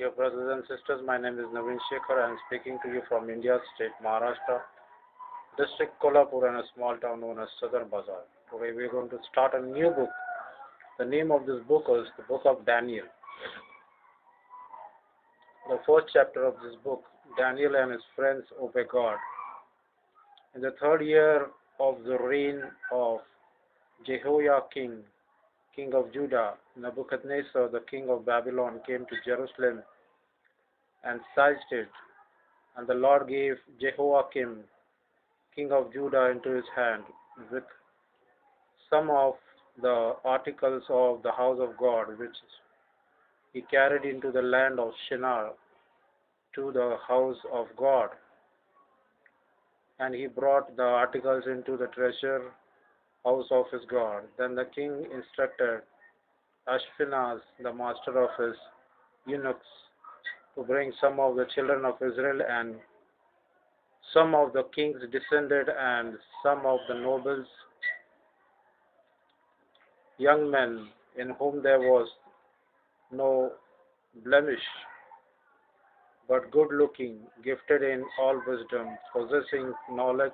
Dear brothers and sisters, my name is Naveen Shekhar. I am speaking to you from India state, Maharashtra, district Kolhapur, and a small town known as Sadar Bazaar. Today we are going to start a new book. The name of this book is the Book of Daniel. The first chapter of this book, Daniel and his friends obey God. In the third year of the reign of Jehoiakim, king of Judah, Nebuchadnezzar, the king of Babylon, came to Jerusalem and seized it. And the Lord gave Jehoiakim, king of Judah, into his hand, with some of the articles of the house of God, which he carried into the land of Shinar to the house of God. And he brought the articles into the treasure house of his God. Then the king instructed Ashpenaz, the master of his eunuchs, to bring some of the children of Israel and some of the king's descended and some of the nobles, young men in whom there was no blemish, but good looking, gifted in all wisdom, possessing knowledge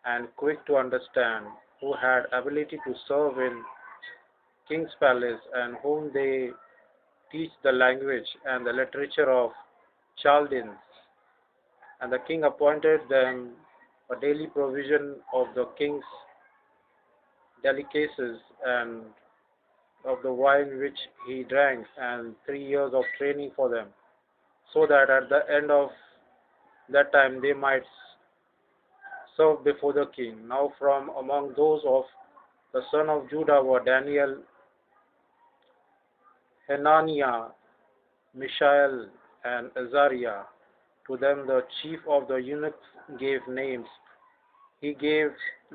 and quick to understand, who had ability to serve in king's palace, and whom they teach the language and the literature of Chaldeans. And the king appointed them a daily provision of the king's delicacies and of the wine which he drank, and 3 years of training for them, so that at the end of that time they might serve before the king. Now from among those of the son of Judah were Daniel, Hananiah, Mishael, and Azariah. To them the chief of the eunuchs gave names. He gave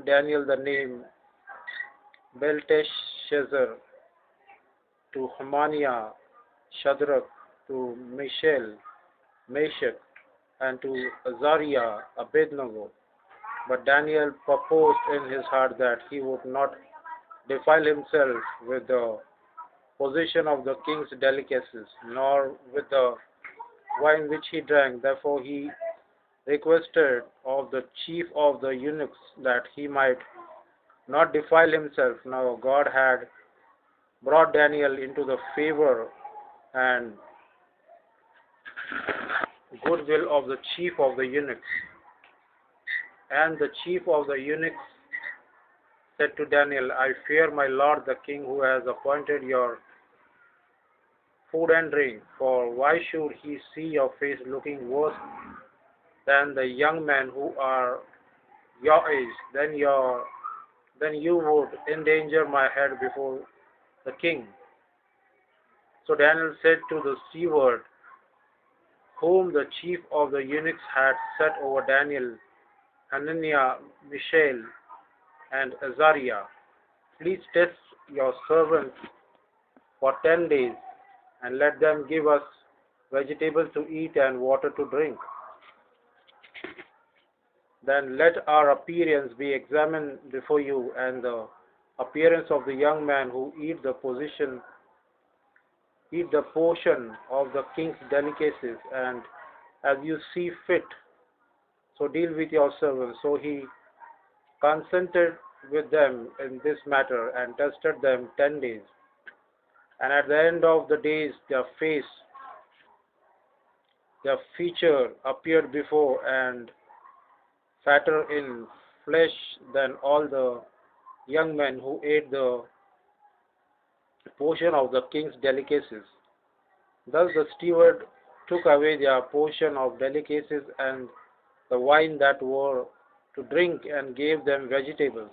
Daniel the name Belteshazzar, to Hananiah Shadrach, to Mishael Meshach, and to Azariah Abednego. But Daniel purposed in his heart that he would not defile himself with the possession of the king's delicacies, nor with the wine which he drank. Therefore he requested of the chief of the eunuchs that he might not defile himself. Now God had brought Daniel into the favor and goodwill of the chief of the eunuchs. And the chief of the eunuchs said to Daniel, I fear my lord the king, who has appointed your food and drink, for why should he see your face looking worse than the young men who are your age? Then you would endanger my head before the king. So Daniel said to the steward, whom the chief of the eunuchs had set over Daniel, Hananiah, Mishael, and Azariah, please test your servants for 10 days, and let them give us vegetables to eat and water to drink. Then let our appearance be examined before you, and the appearance of the young man who eat the portion of the king's delicacies, and as you see fit, so deal with your servants. So he consented with them in this matter, and tested them 10 days. And at the end of the days, their feature appeared before, and fatter in flesh than all the young men who ate the portion of the king's delicacies. Thus the steward took away their portion of delicacies and the wine that were to drink, and gave them vegetables.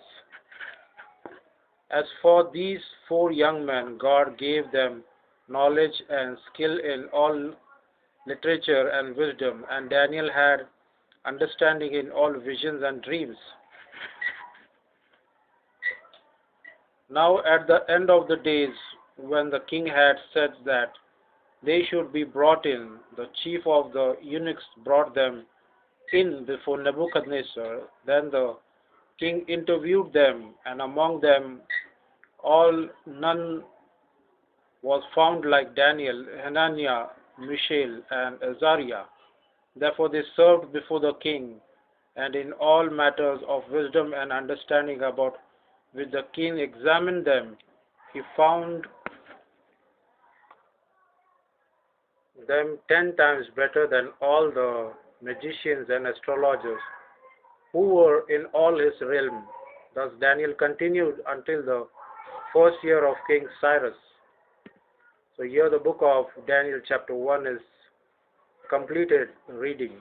As for these 4 young men, God gave them knowledge and skill in all literature and wisdom, and Daniel had understanding in all visions and dreams. Now at the end of the days, when the king had said that they should be brought in, the chief of the eunuchs brought them in before Nebuchadnezzar. Then the king interviewed them, and among them all none was found like Daniel, Hananiah, Mishael, and Azariah. Therefore they served before the king, and in all matters of wisdom and understanding about which the king examined them, he found them 10 times better than all the magicians and astrologers who were in all his realm. Thus Daniel continued until the first year of King Cyrus. So here the book of Daniel chapter 1 is completed reading.